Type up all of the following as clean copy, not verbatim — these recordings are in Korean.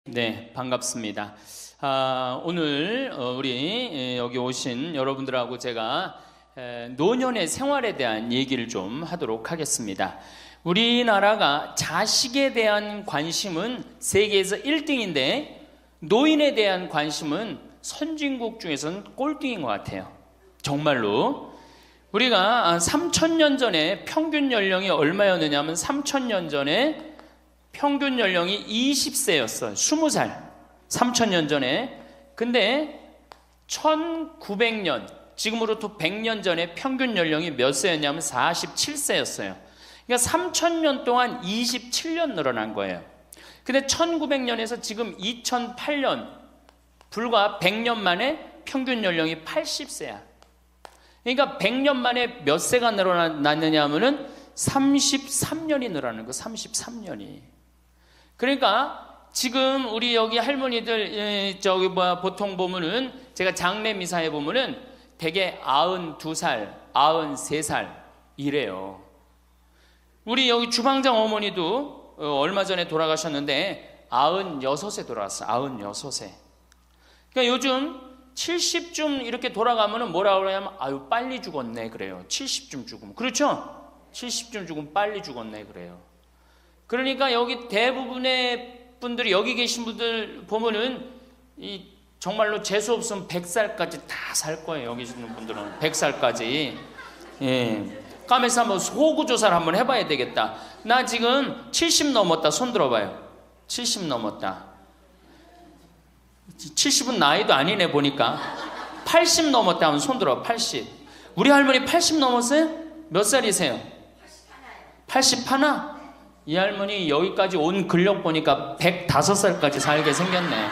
네, 반갑습니다. 오늘 우리 여기 오신 여러분들하고 제가 노년의 생활에 대한 얘기를 좀 하도록 하겠습니다. 우리나라가 자식에 대한 관심은 세계에서 1등인데 노인에 대한 관심은 선진국 중에서는 꼴등인 것 같아요. 정말로. 우리가 3,000년 전에 평균 연령이 얼마였느냐 하면 3,000년 전에 평균 연령이 20세였어요. 20살. 3,000년 전에. 근데 1900년, 지금으로부터 100년 전에 평균 연령이 몇 세였냐면 47세였어요. 그러니까 3,000년 동안 27년 늘어난 거예요. 근데 1900년에서 지금 2008년, 불과 100년 만에 평균 연령이 80세야. 그러니까 100년 만에 몇 세가 늘어났느냐 하면은 33년이 늘어나는 거, 33년이. 그러니까 지금 우리 여기 할머니들 보통 보면은 제가 장례 미사에 보면은 대개 92살, 93살 이래요. 우리 여기 주방장 어머니도 얼마 전에 돌아가셨는데 96세 돌아왔어요. 96세. 그러니까 요즘 70쯤 이렇게 돌아가면은 뭐라고 그러냐면 아유 빨리 죽었네 그래요. 70쯤 죽으면. 그렇죠? 70쯤 죽으면 빨리 죽었네 그래요. 그러니까 여기 대부분의 분들이 여기 계신 분들 보면은 이 정말로 재수 없으면 100살까지 다 살 거예요. 여기 있는 분들은 100살까지. 예. 까매서 한번 소구조사를 한번 해봐야 되겠다. 나 지금 70 넘었다. 손 들어봐요. 70 넘었다. 70은 나이도 아니네 보니까. 80 넘었다 하면 손 들어. 80. 우리 할머니 80 넘었어요? 몇 살이세요? 81? 이 할머니 여기까지 온 근력 보니까 105살까지 살게 생겼네.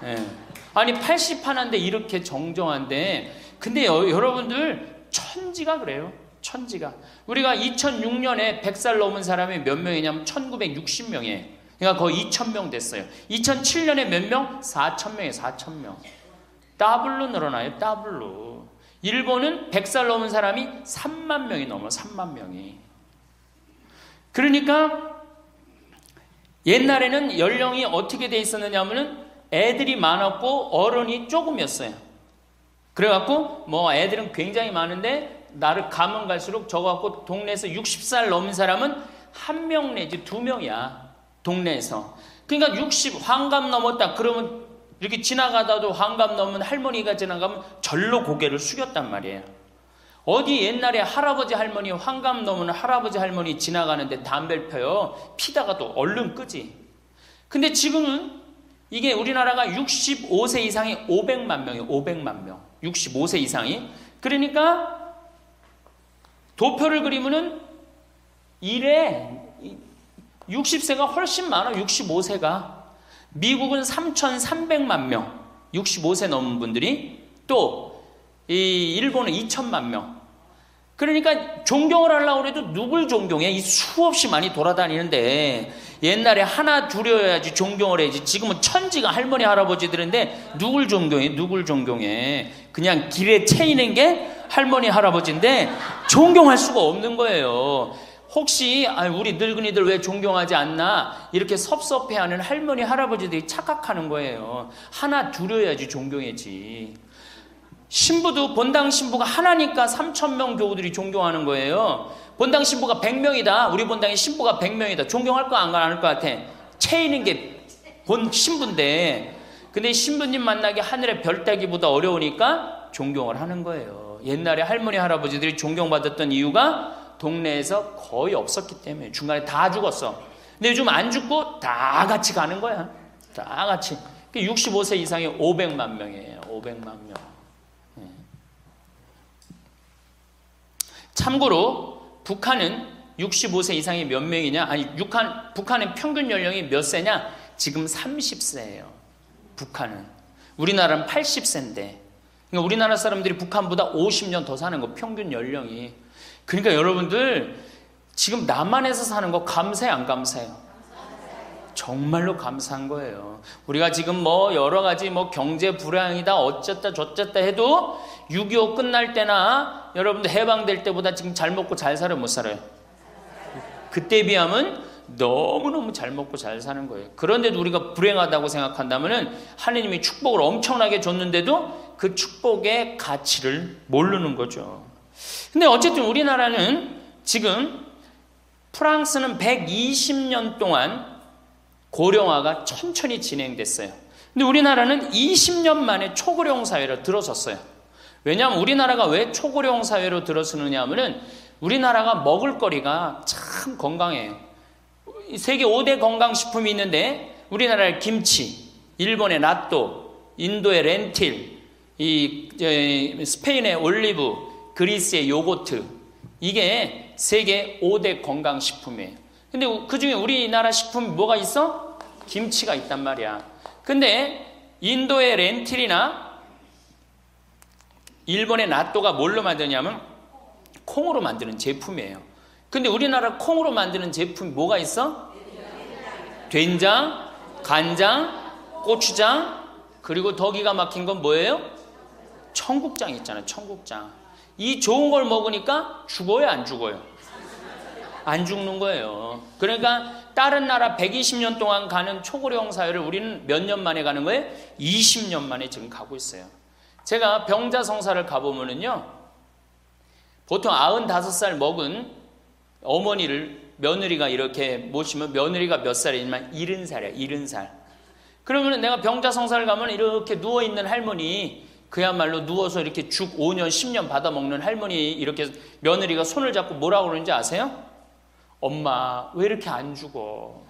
예. 아니 81인데 이렇게 정정한데, 근데 여러분들 천지가 그래요. 천지가. 우리가 2006년에 100살 넘은 사람이 몇 명이냐면 1960명이에요. 그러니까 거의 2,000명 됐어요. 2007년에 몇 명? 4,000명이에요. 4,000명. 더블로 늘어나요. 더블로. 일본은 100살 넘은 사람이 3만 명이 넘어요. 3만 명이. 그러니까 옛날에는 연령이 어떻게 돼 있었느냐 하면은 애들이 많았고 어른이 조금이었어요. 그래갖고 뭐 애들은 굉장히 많은데 나를 가면 갈수록 저거갖고 동네에서 60살 넘은 사람은 1명 내지 2명이야. 동네에서. 그러니까 60 환갑 넘었다 그러면 이렇게 지나가다도 환갑 넘은 할머니가 지나가면 절로 고개를 숙였단 말이에요. 어디 옛날에 할아버지 할머니 환갑 넘은 할아버지 할머니 지나가는데 담배를 펴요. 피다가도 얼른 끄지. 근데 지금은 이게 우리나라가 65세 이상이 500만 명이에요. 500만 명. 65세 이상이. 그러니까 도표를 그리면은 이래 60세가 훨씬 많아. 65세가. 미국은 3,300만 명. 65세 넘은 분들이. 또 이 일본은 2천만 명. 그러니까 존경을 하려고 해도 누굴 존경해? 이 수없이 많이 돌아다니는데 옛날에 하나 둘이어야지 존경을 해야지. 지금은 천지가 할머니 할아버지들인데 누굴 존경해? 누굴 존경해? 그냥 길에 채이는 게 할머니 할아버지인데 존경할 수가 없는 거예요. 혹시 우리 늙은이들 왜 존경하지 않나 이렇게 섭섭해하는 할머니 할아버지들이 착각하는 거예요. 하나 둘이어야지 존경해지. 신부도 본당 신부가 하나니까 3,000명 교우들이 존경하는 거예요. 본당 신부가 100명이다. 우리 본당에 신부가 100명이다. 존경할 거 안 할 것 같아. 채이는 게 본 신부인데, 근데 신부님 만나기 하늘의 별 따기보다 어려우니까 존경을 하는 거예요. 옛날에 할머니 할아버지들이 존경받았던 이유가 동네에서 거의 없었기 때문에. 중간에 다 죽었어. 근데 요즘 안 죽고 다 같이 가는 거야. 다 같이. 65세 이상이 500만 명이에요. 500만 명. 참고로 북한은 65세 이상이 몇 명이냐? 아니 북한의 평균 연령이 몇 세냐? 지금 30세예요. 북한은. 우리나라는 80세인데. 그러니까 우리나라 사람들이 북한보다 50년 더 사는 거, 평균 연령이. 그러니까 여러분들 지금 남한에서 사는 거 감사해 안 감사해요? 정말로 감사한 거예요. 우리가 지금 뭐 여러 가지 뭐 경제 불황이다 어쨌다 저쨌다 해도 6.25 끝날 때나 여러분들 해방될 때보다 지금 잘 먹고 잘 살아요 못 살아요? 그때에 비하면 너무너무 잘 먹고 잘 사는 거예요. 그런데도 우리가 불행하다고 생각한다면은 하느님이 축복을 엄청나게 줬는데도 그 축복의 가치를 모르는 거죠. 근데 어쨌든 우리나라는 지금 프랑스는 120년 동안 고령화가 천천히 진행됐어요. 근데 우리나라는 20년 만에 초고령 사회로 들어섰어요. 왜냐하면 우리나라가 왜 초고령 사회로 들어서느냐 하면은 우리나라가 먹을 거리가 참 건강해요. 세계 5대 건강식품이 있는데 우리나라의 김치, 일본의 나또, 인도의 렌틸, 스페인의 올리브, 그리스의 요거트, 이게 세계 5대 건강식품이에요. 근데 그 중에 우리나라 식품이 뭐가 있어? 김치가 있단 말이야. 근데 인도의 렌틸이나 일본의 나또가 뭘로 만드냐면 콩으로 만드는 제품이에요. 근데 우리나라 콩으로 만드는 제품이 뭐가 있어? 된장, 간장, 고추장, 그리고 더 기가 막힌 건 뭐예요? 청국장 있잖아요. 청국장. 이 좋은 걸 먹으니까 죽어요, 안 죽어요? 안 죽는 거예요. 그러니까 다른 나라 120년 동안 가는 초고령 사회를 우리는 몇 년 만에 가는 거예요? 20년 만에 지금 가고 있어요. 제가 병자성사를 가보면은요, 보통 95살 먹은 어머니를 며느리가 이렇게 모시면 며느리가 몇 살이냐면 70살이야, 70살. 그러면 내가 병자성사를 가면 이렇게 누워있는 할머니, 그야말로 누워서 이렇게 죽 5년, 10년 받아 먹는 할머니, 이렇게 며느리가 손을 잡고 뭐라고 그러는지 아세요? 엄마, 왜 이렇게 안 죽어?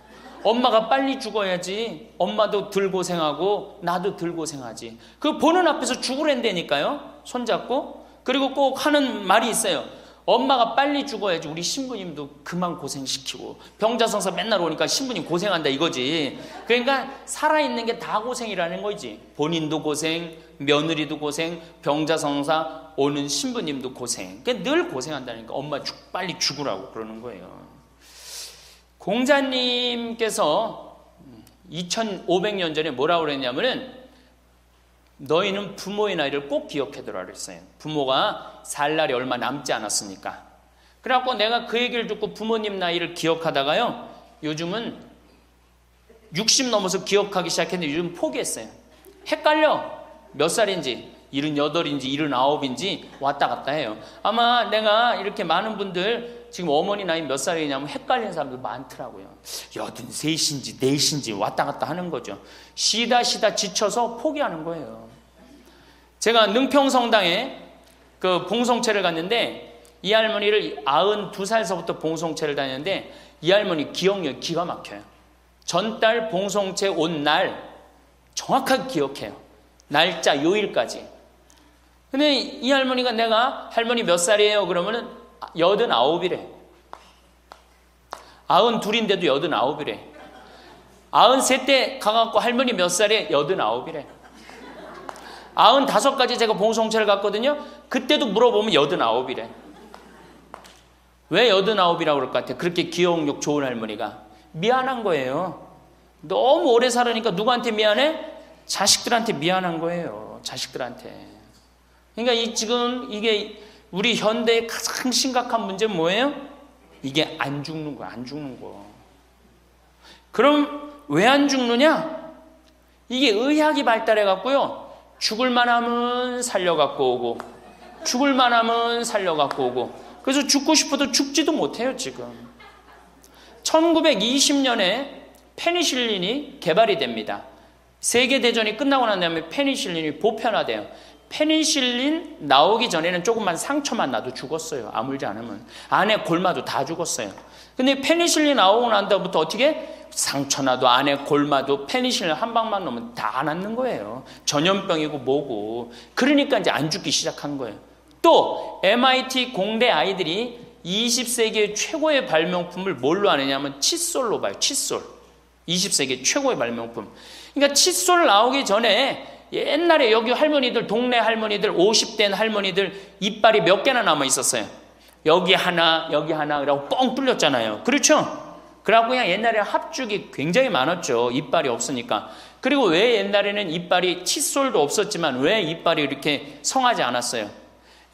엄마가 빨리 죽어야지. 엄마도 덜 고생하고 나도 덜 고생하지. 그 보는 앞에서 죽으랜다니까요. 손잡고. 그리고 꼭 하는 말이 있어요. 엄마가 빨리 죽어야지 우리 신부님도 그만 고생시키고. 병자성사 맨날 오니까 신부님 고생한다 이거지. 그러니까 살아있는 게 다 고생이라는 거지. 본인도 고생, 며느리도 고생, 병자성사 오는 신부님도 고생. 그러니까 늘 고생한다니까. 엄마 빨리 죽으라고 그러는 거예요. 공자님께서 2500년 전에 뭐라고 그랬냐면은 너희는 부모의 나이를 꼭 기억해두라 그랬어요. 부모가 살 날이 얼마 남지 않았으니까. 그래갖고 내가 그 얘기를 듣고 부모님 나이를 기억하다가요, 요즘은 60 넘어서 기억하기 시작했는데 요즘 포기했어요. 헷갈려. 몇 살인지 78인지 79인지 왔다 갔다 해요. 아마 내가 이렇게 많은 분들 지금 어머니 나이 몇 살이냐면 헷갈리는 사람들 많더라고요. 83인지 4인지 왔다 갔다 하는 거죠. 쉬다 지쳐서 포기하는 거예요. 제가 능평성당에 그 봉송체를 갔는데 이 할머니를 92살서부터 봉송체를 다녔는데 이 할머니 기억력이 기가 막혀요. 전달 봉송체 온 날 정확하게 기억해요. 날짜 요일까지. 근데 이 할머니가 내가 할머니 몇 살이에요? 그러면은 89이래. 92인데도 89이래. 93때 가갖고 할머니 몇 살이에요? 89이래. 95까지 제가 봉송체를 갔거든요. 그때도 물어보면 89이래. 왜 89이라고 그럴 것 같아? 그렇게 기억력 좋은 할머니가. 미안한 거예요. 너무 오래 살으니까 누구한테 미안해? 자식들한테 미안한 거예요. 자식들한테. 그러니까 지금 이게 우리 현대의 가장 심각한 문제는 뭐예요? 이게 안 죽는 거, 안 죽는 거. 그럼 왜 안 죽느냐? 이게 의학이 발달해갖고요. 죽을만 하면 살려갖고 오고, 죽을만 하면 살려갖고 오고, 그래서 죽고 싶어도 죽지도 못해요, 지금. 1920년에 페니실린이 개발이 됩니다. 세계대전이 끝나고 난 다음에 페니실린이 보편화돼요. 페니실린 나오기 전에는 조금만 상처만 나도 죽었어요. 아물지 않으면. 안에 골마도 다 죽었어요. 근데 페니실린 나오고 난 다음부터 어떻게? 상처 나도 안에 골마도 페니실린 한 방만 넣으면 다 낫는 거예요. 전염병이고 뭐고. 그러니까 이제 안 죽기 시작한 거예요. 또 MIT 공대 아이들이 20세기의 최고의 발명품을 뭘로 아느냐면 칫솔로 봐요. 칫솔. 20세기 최고의 발명품. 그러니까 칫솔 나오기 전에 옛날에 여기 할머니들, 동네 할머니들, 50된 할머니들 이빨이 몇 개나 남아 있었어요. 여기 하나, 그러고 뻥 뚫렸잖아요. 그렇죠? 그래갖고 그냥 옛날에 합죽이 굉장히 많았죠. 이빨이 없으니까. 그리고 왜 옛날에는 이빨이, 칫솔도 없었지만 왜 이빨이 이렇게 성하지 않았어요?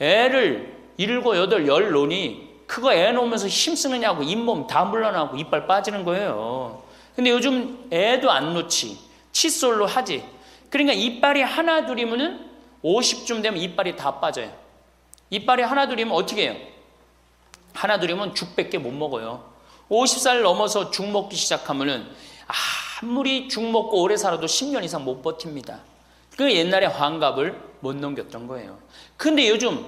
애를 7, 8, 10 놓으니 그거 애 놓으면서 힘쓰느냐고 잇몸 다 물러나고 이빨 빠지는 거예요. 근데 요즘 애도 안 놓지. 칫솔로 하지. 그러니까 이빨이 하나 둘이면은 50쯤 되면 이빨이 다 빠져요. 이빨이 하나 둘이면 어떻게 해요? 하나 둘이면 죽밖에 못 먹어요. 50살 넘어서 죽 먹기 시작하면은 아무리 죽 먹고 오래 살아도 10년 이상 못 버팁니다. 그 옛날에 환갑을 못 넘겼던 거예요. 근데 요즘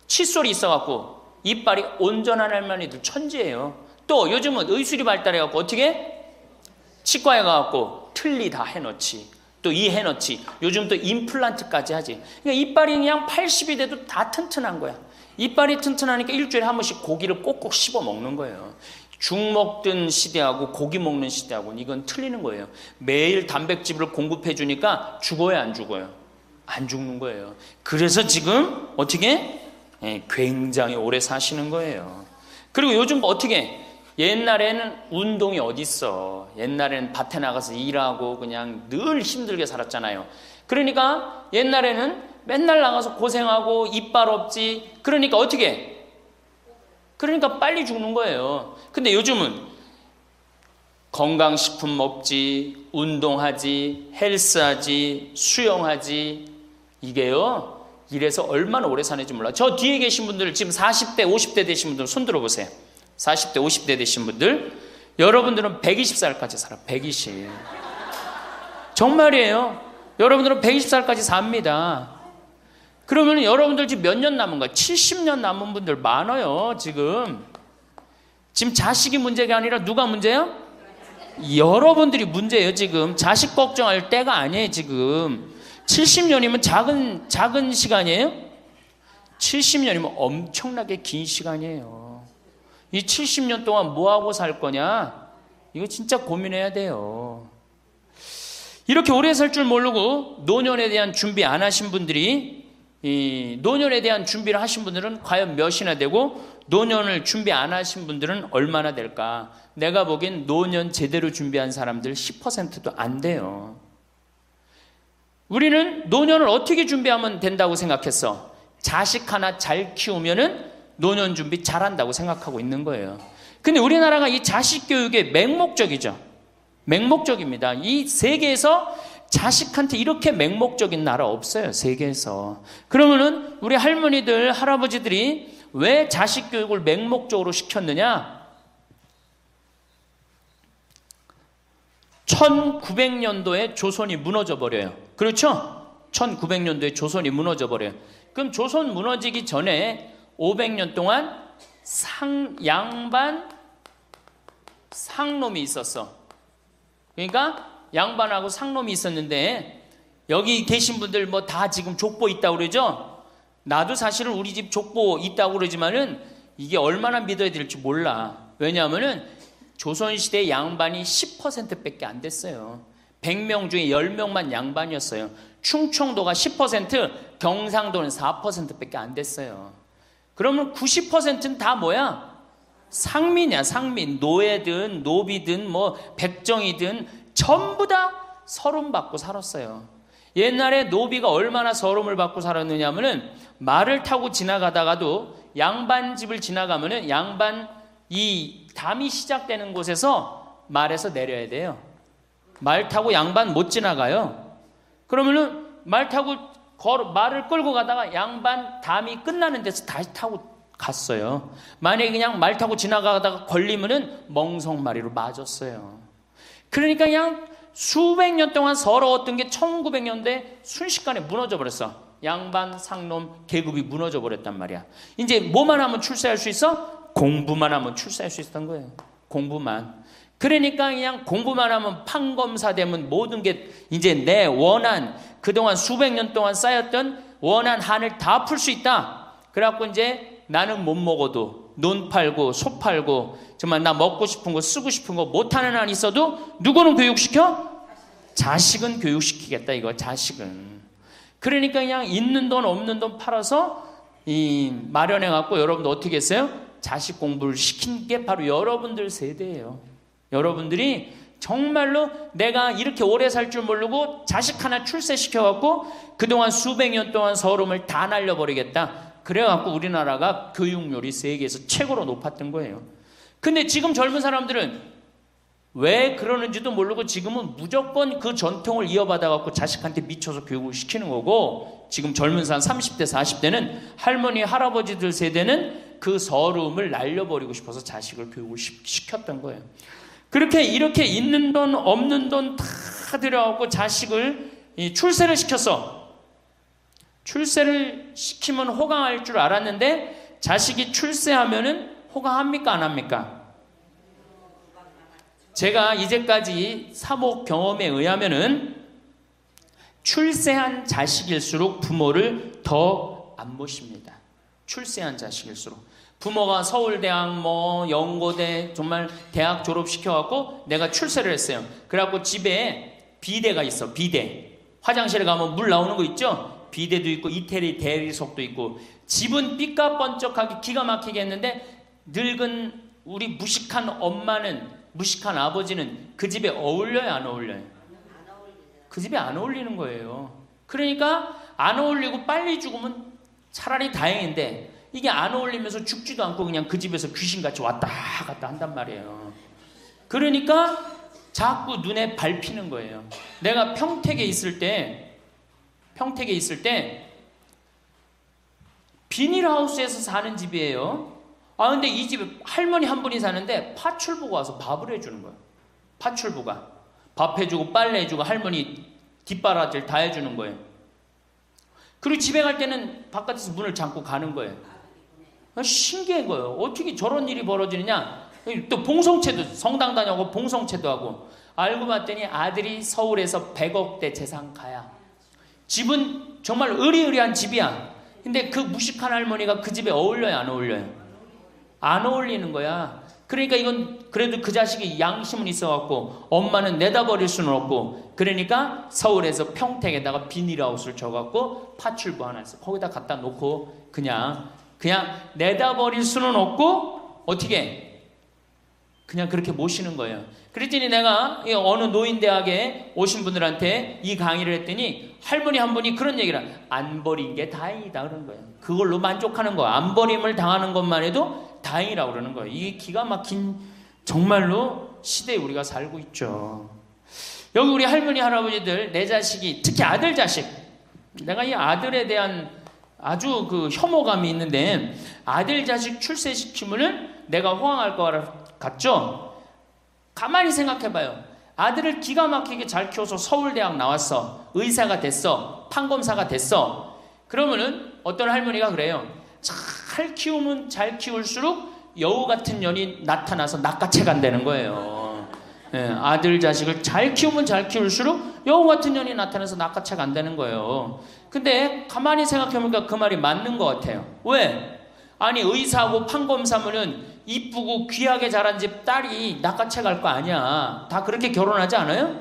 칫솔이 있어갖고 이빨이 온전한 할머니들 천지예요. 또 요즘은 의술이 발달해갖고 어떻게? 치과에 가갖고 틀니 다 해놓지. 또 이 해놓지. 요즘 또 임플란트까지 하지. 그러니까 이빨이 그냥 80이 돼도 다 튼튼한 거야. 이빨이 튼튼하니까 일주일에 한 번씩 고기를 꼭꼭 씹어 먹는 거예요. 죽 먹던 시대하고 고기 먹는 시대하고는 이건 틀리는 거예요. 매일 단백질을 공급해 주니까 죽어요, 안 죽어요? 안 죽는 거예요. 그래서 지금 어떻게? 굉장히 오래 사시는 거예요. 그리고 요즘 어떻게? 옛날에는 운동이 어딨어. 옛날에는 밭에 나가서 일하고 그냥 늘 힘들게 살았잖아요. 그러니까 옛날에는 맨날 나가서 고생하고 이빨 없지. 그러니까 어떻게? 그러니까 빨리 죽는 거예요. 근데 요즘은 건강식품 먹지, 운동하지, 헬스하지, 수영하지. 이게요, 이래서 얼마나 오래 사는지 몰라. 저 뒤에 계신 분들, 지금 40대, 50대 되신 분들 손 들어보세요. 40대, 50대 되신 분들, 여러분들은 120살까지 살아. 120. 정말이에요. 여러분들은 120살까지 삽니다. 그러면 여러분들 지금 몇 년 남은 거야? 70년 남은 분들 많아요, 지금. 지금 자식이 문제가 아니라 누가 문제야? 여러분들이 문제예요, 지금. 자식 걱정할 때가 아니에요, 지금. 70년이면 작은 시간이에요? 70년이면 엄청나게 긴 시간이에요. 이 70년 동안 뭐하고 살 거냐? 이거 진짜 고민해야 돼요. 이렇게 오래 살 줄 모르고 노년에 대한 준비 안 하신 분들이, 이 노년에 대한 준비를 하신 분들은 과연 몇이나 되고, 노년을 준비 안 하신 분들은 얼마나 될까? 내가 보기엔 노년 제대로 준비한 사람들 10%도 안 돼요. 우리는 노년을 어떻게 준비하면 된다고 생각했어? 자식 하나 잘 키우면은 노년 준비 잘한다고 생각하고 있는 거예요. 근데 우리나라가 이 자식 교육의 맹목적이죠. 맹목적입니다. 이 세계에서 자식한테 이렇게 맹목적인 나라 없어요, 세계에서. 그러면은 우리 할머니들, 할아버지들이 왜 자식 교육을 맹목적으로 시켰느냐? 1900년도에 조선이 무너져 버려요. 그렇죠? 1900년도에 조선이 무너져 버려요. 그럼 조선 무너지기 전에 500년 동안 양반 상놈이 있었어. 그러니까 양반하고 상놈이 있었는데, 여기 계신 분들 뭐 다 지금 족보 있다고 그러죠? 나도 사실은 우리 집 족보 있다고 그러지만은 이게 얼마나 믿어야 될지 몰라. 왜냐하면은 조선시대 양반이 10%밖에 안 됐어요. 100명 중에 10명만 양반이었어요. 충청도가 10%, 경상도는 4%밖에 안 됐어요. 그러면 90%는 다 뭐야? 상민이야, 상민. 노예든 노비든 뭐 백정이든 전부 다 서름 받고 살았어요. 옛날에 노비가 얼마나 서름을 받고 살았느냐 하면은, 말을 타고 지나가다가도 양반 집을 지나가면은 양반 이 담이 시작되는 곳에서 말에서 내려야 돼요. 말 타고 양반 못 지나가요. 그러면은 말 타고 말을 끌고 가다가 양반 담이 끝나는 데서 다시 타고 갔어요. 만약에 그냥 말 타고 지나가다가 걸리면은 멍석마리로 맞았어요. 그러니까 그냥 수백 년 동안 서러웠던 게 1900년대 순식간에 무너져 버렸어. 양반, 상놈, 계급이 무너져 버렸단 말이야. 이제 뭐만 하면 출세할 수 있어? 공부만 하면 출세할 수 있었던 거예요. 공부만. 그러니까 그냥 공부만 하면 판검사 되면 모든 게 이제 내 원한, 그동안 수백 년 동안 쌓였던 원한 한을 다 풀 수 있다. 그래갖고 이제 나는 못 먹어도 논 팔고 소 팔고 정말 나 먹고 싶은 거 쓰고 싶은 거 못하는 한 있어도 누구는 교육시켜? 자식은 교육시키겠다, 이거. 자식은. 그러니까 그냥 있는 돈 없는 돈 팔아서 마련해 갖고 여러분들 어떻게 했어요? 자식 공부를 시킨 게 바로 여러분들 세대예요. 여러분들이 정말로 내가 이렇게 오래 살 줄 모르고 자식 하나 출세시켜 갖고 그동안 수백 년 동안 서름을 다 날려버리겠다. 그래갖고 우리나라가 교육열이 세계에서 최고로 높았던 거예요. 근데 지금 젊은 사람들은 왜 그러는지도 모르고 지금은 무조건 그 전통을 이어받아갖고 자식한테 미쳐서 교육을 시키는 거고, 지금 젊은 사람 30대 40대는 할머니 할아버지들 세대는 그 서러움을 날려버리고 싶어서 자식을 교육을 시켰던 거예요. 그렇게 이렇게 있는 돈 없는 돈 다 들여갖고 자식을 출세를 시켰어. 출세를 시키면 호강할 줄 알았는데 자식이 출세하면은 호강합니까 안 합니까? 제가 이제까지 사목 경험에 의하면은 출세한 자식일수록 부모를 더 안 모십니다. 출세한 자식일수록. 부모가 서울대학 뭐 연고대 정말 대학 졸업시켜갖고 내가 출세를 했어요. 그래갖고 집에 비데가 있어. 비데. 화장실에 가면 물 나오는 거 있죠? 비데도 있고 이태리 대리석도 있고. 집은 삐까번쩍하게 기가 막히게 했는데 늙은 우리 무식한 엄마는, 무식한 아버지는 그 집에 어울려요 안 어울려요? 그 집에 안 어울리는 거예요. 그러니까 안 어울리고 빨리 죽으면 차라리 다행인데 이게 안 어울리면서 죽지도 않고 그냥 그 집에서 귀신같이 왔다 갔다 한단 말이에요. 그러니까 자꾸 눈에 밟히는 거예요. 내가 평택에 있을 때 비닐하우스에서 사는 집이에요. 근데 이 집에 할머니 한 분이 사는데 파출부가 와서 밥을 해주는 거예요. 파출부가 밥 해주고 빨래 해주고 할머니 뒷바라지를 다 해주는 거예요. 그리고 집에 갈 때는 바깥에서 문을 잠고 가는 거예요. 신기한 거예요. 어떻게 저런 일이 벌어지느냐. 또 봉송체도, 성당 다녀고 봉송체도 하고. 알고 봤더니 아들이 서울에서 100억대 재산가야. 집은 정말 으리으리한 집이야. 근데 그 무식한 할머니가 그 집에 어울려요 안 어울려요? 안 어울리는 거야. 그러니까 이건 그래도 그 자식이 양심은 있어갖고 엄마는 내다버릴 수는 없고, 그러니까 서울에서 평택에다가 비닐하우스를 쳐갖고 파출부 하나 있어. 거기다 갖다 놓고 그냥 내다버릴 수는 없고 어떻게 그냥 그렇게 모시는 거예요. 그랬더니 내가 어느 노인대학에 오신 분들한테 이 강의를 했더니 할머니 한 분이 그런 얘기를 안 버린 게 다행이다 그러는 거예요. 그걸로 만족하는 거야. 안 버림을 당하는 것만 해도 다행이라고 그러는 거예요. 이게 기가 막힌 정말로 시대에 우리가 살고 있죠. 여기 우리 할머니 할아버지들 내 자식이, 특히 아들 자식, 내가 이 아들에 대한 아주 그 혐오감이 있는데, 아들 자식 출세시키면은 내가 호강할 것 같죠? 가만히 생각해봐요. 아들을 기가 막히게 잘 키워서 서울대학 나왔어. 의사가 됐어. 판검사가 됐어. 그러면은 어떤 할머니가 그래요. 잘 키우면 잘 키울수록 여우 같은 년이 나타나서 낚아채 간다는 거예요. 아들 자식을 잘 키우면 잘 키울수록 여우 같은 년이 나타나서 낚아채 간다는 거예요. 근데 가만히 생각해보니까 그 말이 맞는 것 같아요. 왜? 아니 의사하고 판검사면은 이쁘고 귀하게 자란 집 딸이 낚아채 갈 거 아니야. 다 그렇게 결혼하지 않아요?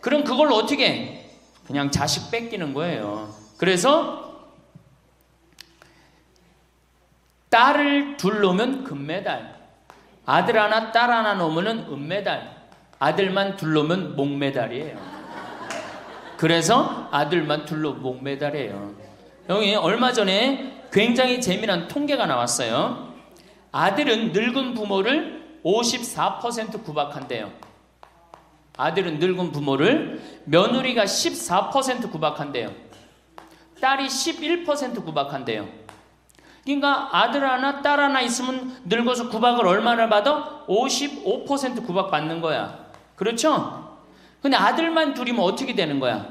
그럼 그걸 어떻게 해? 그냥 자식 뺏기는 거예요. 그래서 딸을 둘 놓으면 금메달, 아들 하나 딸 하나 놓으면 은메달, 아들만 둘 놓으면 목메달이에요. 그래서 아들만 둘 놓으면 목메달이에요. 여기 얼마 전에 굉장히 재미난 통계가 나왔어요. 아들은 늙은 부모를 54% 구박한대요. 아들은 늙은 부모를, 며느리가 14% 구박한대요. 딸이 11% 구박한대요. 그러니까 아들 하나 딸 하나 있으면 늙어서 구박을 얼마나 받아? 55% 구박 받는 거야. 그렇죠? 근데 아들만 둘이면 어떻게 되는 거야?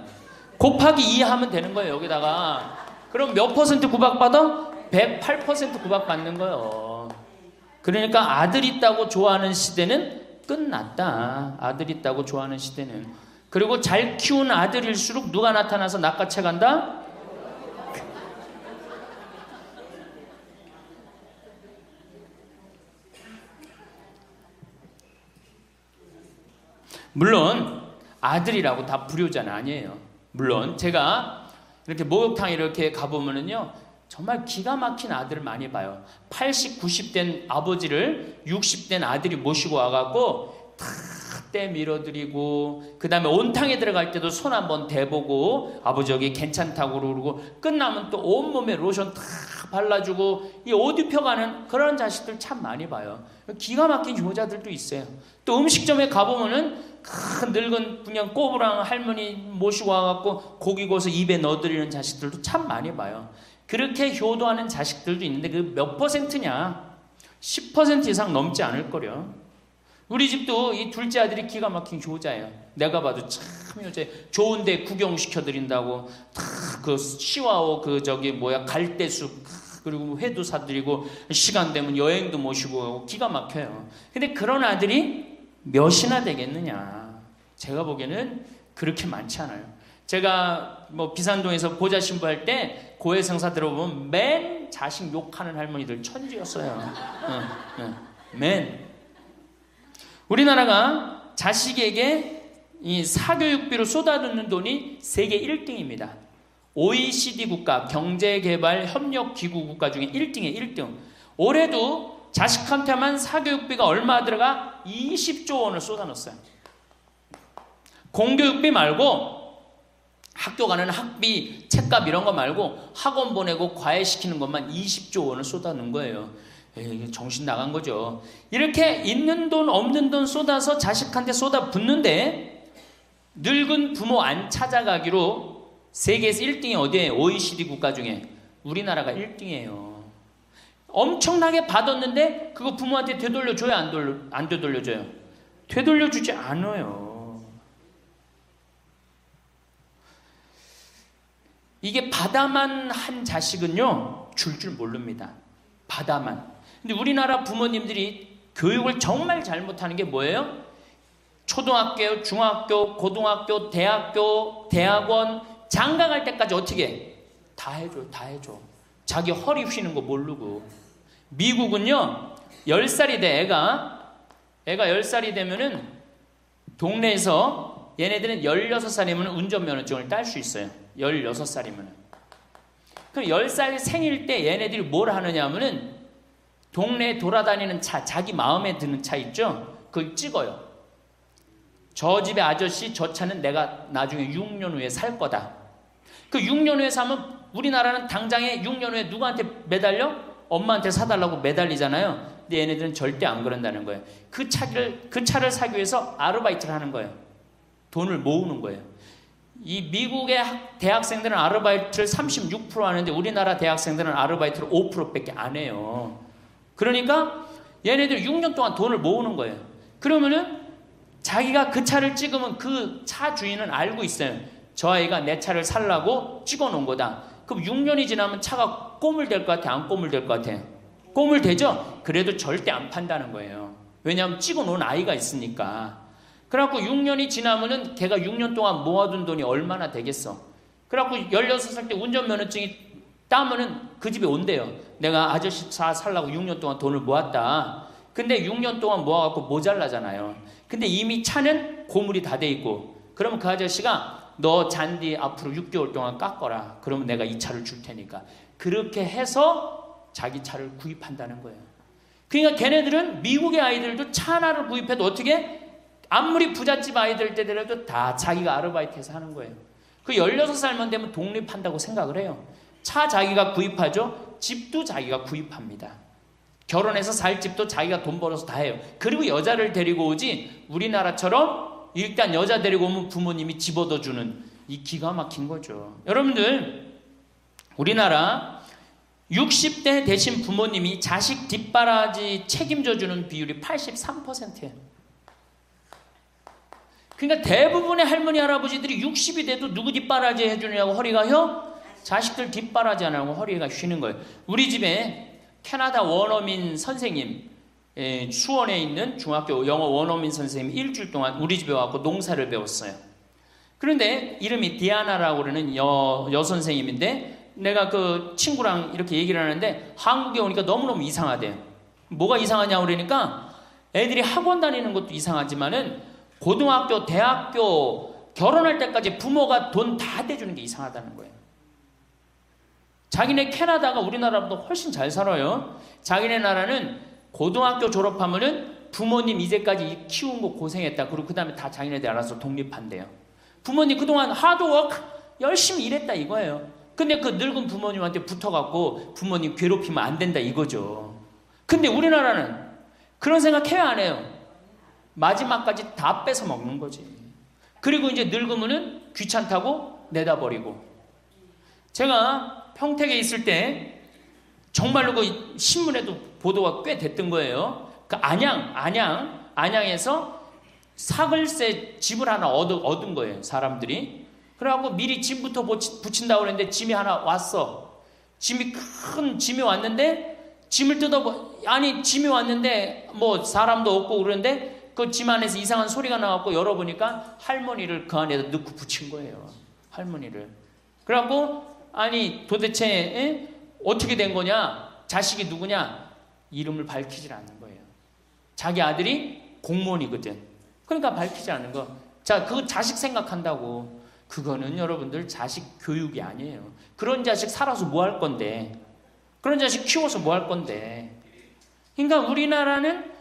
곱하기 2 하면 되는 거예요. 여기다가. 그럼 몇 퍼센트 구박 받아? 108% 구박 받는 거예요. 그러니까 아들 있다고 좋아하는 시대는 끝났다. 아들 있다고 좋아하는 시대는. 그리고 잘 키운 아들일수록 누가 나타나서 낚아채 간다? 물론 아들이라고 다 불효자는 아니에요. 물론 제가 이렇게 목욕탕 이렇게 가보면은요, 정말 기가 막힌 아들을 많이 봐요. 80, 90된 아버지를 60된 아들이 모시고 와갖고 다 탁대 밀어드리고, 그 다음에 온탕에 들어갈 때도 손 한번 대보고, 아버지 여기 괜찮다고 그러고, 끝나면 또 온몸에 로션 탁 발라주고, 이 옷 입혀가는 그런 자식들 참 많이 봐요. 기가 막힌 효자들도 있어요. 또 음식점에 가보면은 큰 늙은 그냥 꼬부랑 할머니 모시고 와갖고 고기 구워서 입에 넣어드리는 자식들도 참 많이 봐요. 그렇게 효도하는 자식들도 있는데 그 몇 퍼센트냐? 10% 이상 넘지 않을 거려. 우리 집도 이 둘째 아들이 기가 막힌 효자예요. 내가 봐도 참 효자예요. 좋은데 구경시켜드린다고 그 시와오 갈대숲 그리고 회도 사드리고 시간 되면 여행도 모시고 기가 막혀요. 근데 그런 아들이 몇이나 되겠느냐? 제가 보기에는 그렇게 많지 않아요. 제가 비산동에서 보자 신부할 때 고해성사 들어보면 맨 자식 욕하는 할머니들 천지였어요. 맨. 우리나라가 자식에게 이 사교육비로 쏟아붓는 돈이 세계 1등입니다. OECD 국가, 경제개발협력기구 국가 중에 1등이에요. 1등. 올해도 자식한테만 사교육비가 얼마 들어가? 20조 원을 쏟아넣었어요. 공교육비 말고 학교 가는 학비, 책값 이런 거 말고 학원 보내고 과외시키는 것만 20조 원을 쏟아넣은 거예요. 에이, 정신 나간 거죠. 이렇게 있는 돈 없는 돈 쏟아서 자식한테 쏟아붓는데 늙은 부모 안 찾아가기로 세계에서 1등이 어디에? OECD 국가 중에 우리나라가 1등이에요. 엄청나게 받았는데 그거 부모한테 되돌려줘요? 안 되돌려줘요? 되돌려주지 않아요. 이게 받아만 한 자식은요 줄 모릅니다. 받아만. 근데 우리나라 부모님들이 교육을 정말 잘못하는 게 뭐예요? 초등학교, 중학교, 고등학교, 대학교, 대학원 장가 갈 때까지 어떻게 해? 다 해줘. 자기 허리 휘는 거 모르고. 미국은요 10살이 돼 애가 10살이 되면은 동네에서 얘네들은 16살이면 운전면허증을 딸 수 있어요. 16살이면. 그럼 10살 생일 때 얘네들이 뭘 하느냐 하면은 동네에 돌아다니는 차, 자기 마음에 드는 차 있죠? 그걸 찍어요. 저 집의 아저씨 저 차는 내가 나중에 6년 후에 살 거다. 그 6년 후에 사면 우리나라는 당장에 6년 후에 누구한테 매달려? 엄마한테 사달라고 매달리잖아요. 근데 얘네들은 절대 안 그런다는 거예요. 그 차를 사기 위해서 아르바이트를 하는 거예요. 돈을 모으는 거예요. 이 미국의 대학생들은 아르바이트를 36% 하는데 우리나라 대학생들은 아르바이트를 5%밖에 안 해요. 그러니까 얘네들 6년 동안 돈을 모으는 거예요. 그러면은 자기가 그 차를 찍으면 그 차 주인은 알고 있어요. 저 아이가 내 차를 살라고 찍어 놓은 거다. 그럼 6년이 지나면 차가 꼬물될 것 같아? 안 꼬물될 것 같아? 꼬물되죠? 그래도 절대 안 판다는 거예요. 왜냐하면 찍어 놓은 아이가 있으니까. 그래갖고 6년이 지나면은 걔가 6년 동안 모아둔 돈이 얼마나 되겠어. 그래갖고 16살 때 운전면허증이 따면은 그 집에 온대요. 내가 아저씨 차 살라고 6년 동안 돈을 모았다. 근데 6년 동안 모아갖고 모자라잖아요. 근데 이미 차는 고물이 다 돼 있고, 그러면 그 아저씨가 너 잔디 앞으로 6개월 동안 깎어라. 그러면 내가 이 차를 줄 테니까. 그렇게 해서 자기 차를 구입한다는 거예요. 그러니까 걔네들은 미국의 아이들도 차 하나를 구입해도 어떻게? 아무리 부잣집 아이들 때더라도 다 자기가 아르바이트해서 하는 거예요. 그 16살만 되면 독립한다고 생각을 해요. 차 자기가 구입하죠. 집도 자기가 구입합니다. 결혼해서 살 집도 자기가 돈 벌어서 다 해요. 그리고 여자를 데리고 오지 우리나라처럼 일단 여자 데리고 오면 부모님이 집 얻어주는 이 기가 막힌 거죠. 여러분들 우리나라 60대 되신 부모님이 자식 뒷바라지 책임져주는 비율이 83%예요. 그러니까 대부분의 할머니 할아버지들이 60이 돼도 누구 뒷바라지 해주느냐고 허리가 휘어? 자식들 뒷바라지 안 하고 허리가 휘는 거예요. 우리 집에 캐나다 원어민 선생님, 수원에 있는 중학교 영어 원어민 선생님이 일주일 동안 우리 집에 와서 농사를 배웠어요. 그런데 이름이 디아나라고 그러는 여선생님인데 내가 그 친구랑 이렇게 얘기를 하는데 한국에 오니까 너무너무 이상하대요. 뭐가 이상하냐고 그러니까 애들이 학원 다니는 것도 이상하지만은 고등학교, 대학교 결혼할 때까지 부모가 돈 다 대주는 게 이상하다는 거예요. 자기네 캐나다가 우리나라보다 훨씬 잘 살아요. 자기네 나라는 고등학교 졸업하면은 부모님 이제까지 키운 거 고생했다. 그리고 그 다음에 다 자기네들 알아서 독립한대요. 부모님 그동안 하드워크 열심히 일했다 이거예요. 근데 그 늙은 부모님한테 붙어갖고 부모님 괴롭히면 안 된다 이거죠. 근데 우리나라는 그런 생각 해야 안 해요. 마지막까지 다 뺏어 먹는 거지. 그리고 이제 늙으면은 귀찮다고 내다버리고. 제가 평택에 있을 때 정말로 그 신문에도 보도가 꽤 됐던 거예요. 그 안양에서 사글세 집을 하나 얻은 거예요, 사람들이. 그래갖고 미리 짐부터 붙인다고 그랬는데 짐이 하나 왔어. 큰 짐이 왔는데 짐을 짐이 왔는데 뭐 사람도 없고 그러는데 그 짐 안에서 이상한 소리가 나갖고 열어보니까 할머니를 그 안에다 넣고 붙인 거예요. 할머니를. 그래갖고 아니 도대체 어떻게 된 거냐? 자식이 누구냐? 이름을 밝히질 않는 거예요. 자기 아들이 공무원이거든. 그러니까 밝히지 않는 거. 자, 그거 자식 생각한다고. 그거는 여러분들 자식 교육이 아니에요. 그런 자식 살아서 뭐 할 건데. 그런 자식 키워서 뭐 할 건데. 그러니까 우리나라는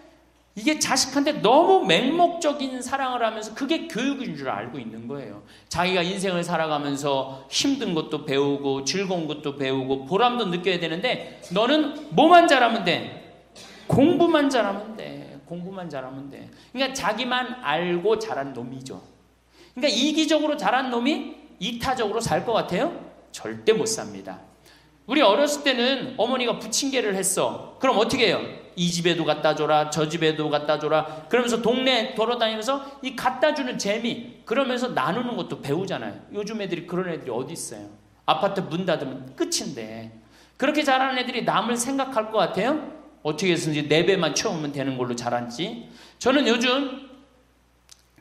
이게 자식한테 너무 맹목적인 사랑을 하면서 그게 교육인 줄 알고 있는 거예요. 자기가 인생을 살아가면서 힘든 것도 배우고 즐거운 것도 배우고 보람도 느껴야 되는데 너는 뭐만 잘하면 돼? 공부만 잘하면 돼. 공부만 잘하면 돼. 그러니까 자기만 알고 자란 놈이죠. 그러니까 이기적으로 자란 놈이 이타적으로 살 것 같아요? 절대 못 삽니다. 우리 어렸을 때는 어머니가 부침개를 했어. 그럼 어떻게 해요? 이 집에도 갖다 줘라, 저 집에도 갖다 줘라. 그러면서 동네 돌아다니면서 이 갖다 주는 재미, 그러면서 나누는 것도 배우잖아요. 요즘 애들이 그런 애들이 어디 있어요? 아파트 문 닫으면 끝인데. 그렇게 자라는 애들이 남을 생각할 것 같아요? 어떻게 해서든지 4배만 채우면 되는 걸로 자랐지. 저는 요즘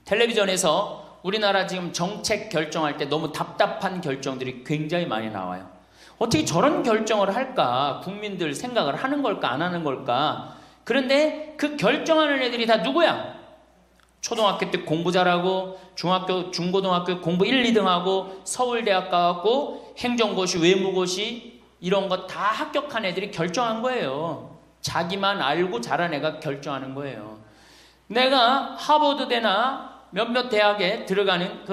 텔레비전에서 우리나라 지금 정책 결정할 때 너무 답답한 결정들이 굉장히 많이 나와요. 어떻게 저런 결정을 할까? 국민들 생각을 하는 걸까? 안 하는 걸까? 그런데 그 결정하는 애들이 다 누구야? 초등학교 때 공부 잘하고 중학교, 중고등학교 공부 1, 2등하고 서울대학 가고 행정고시, 외무고시 이런 거 다 합격한 애들이 결정한 거예요. 자기만 알고 자란 애가 결정하는 거예요. 내가 하버드대나 몇몇 대학에 들어가는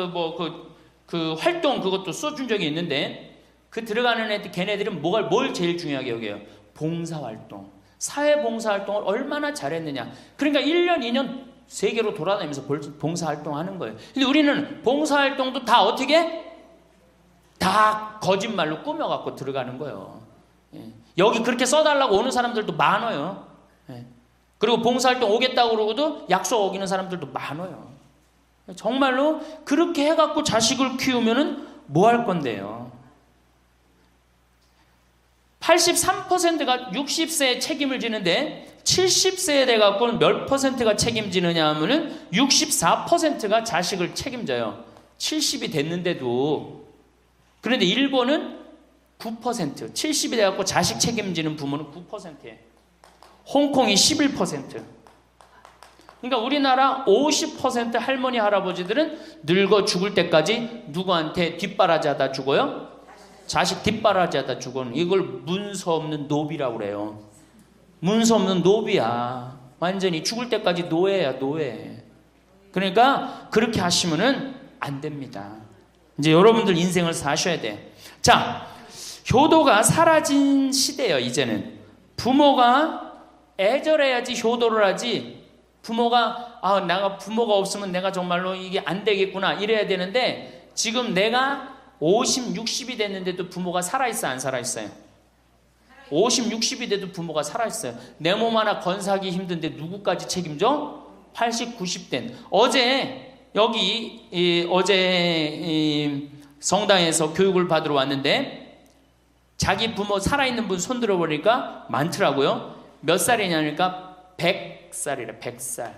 그 활동 그것도 써준 적이 있는데 그 들어가는 애들, 걔네들은 뭘 제일 중요하게 여겨요? 봉사활동. 사회봉사활동을 얼마나 잘했느냐. 그러니까 1년, 2년 세계로 돌아다니면서 봉사활동 하는 거예요. 근데 우리는 봉사활동도 다 어떻게? 다 거짓말로 꾸며갖고 들어가는 거예요. 여기 그렇게 써달라고 오는 사람들도 많아요. 그리고 봉사활동 오겠다고 그러고도 약속 어기는 사람들도 많아요. 정말로 그렇게 해갖고 자식을 키우면은 뭐 할 건데요? 83%가 60세에 책임을 지는데 70세에 돼갖고는 몇 %가 책임지느냐 하면은 64%가 자식을 책임져요. 70이 됐는데도. 그런데 일본은 9%, 70이 돼갖고 자식 책임지는 부모는 9%예요. 홍콩이 11%. 그러니까 우리나라 50% 할머니, 할아버지들은 늙어 죽을 때까지 누구한테 뒷바라지하다 죽어요? 자식 뒷바라지하다 죽어는 이걸 문서 없는 노비라고 그래요. 문서 없는 노비야. 완전히 죽을 때까지 노예야, 노예. 그러니까 그렇게 하시면은 안 됩니다. 이제 여러분들 인생을 사셔야 돼. 자, 효도가 사라진 시대예요. 이제는 부모가 애절해야지 효도를 하지. 부모가 내가 부모가 없으면 내가 정말로 이게 안 되겠구나 이래야 되는데 지금 내가 50, 60이 됐는데도 부모가 살아있어 안 살아있어요? 50, 60이 돼도 부모가 살아있어요. 내 몸 하나 건사하기 힘든데 누구까지 책임져? 80, 90된. 어제 성당에서 교육을 받으러 왔는데 자기 부모 살아있는 분 손 들어보니까 많더라고요. 몇 살이냐니까 100살이래. 100살.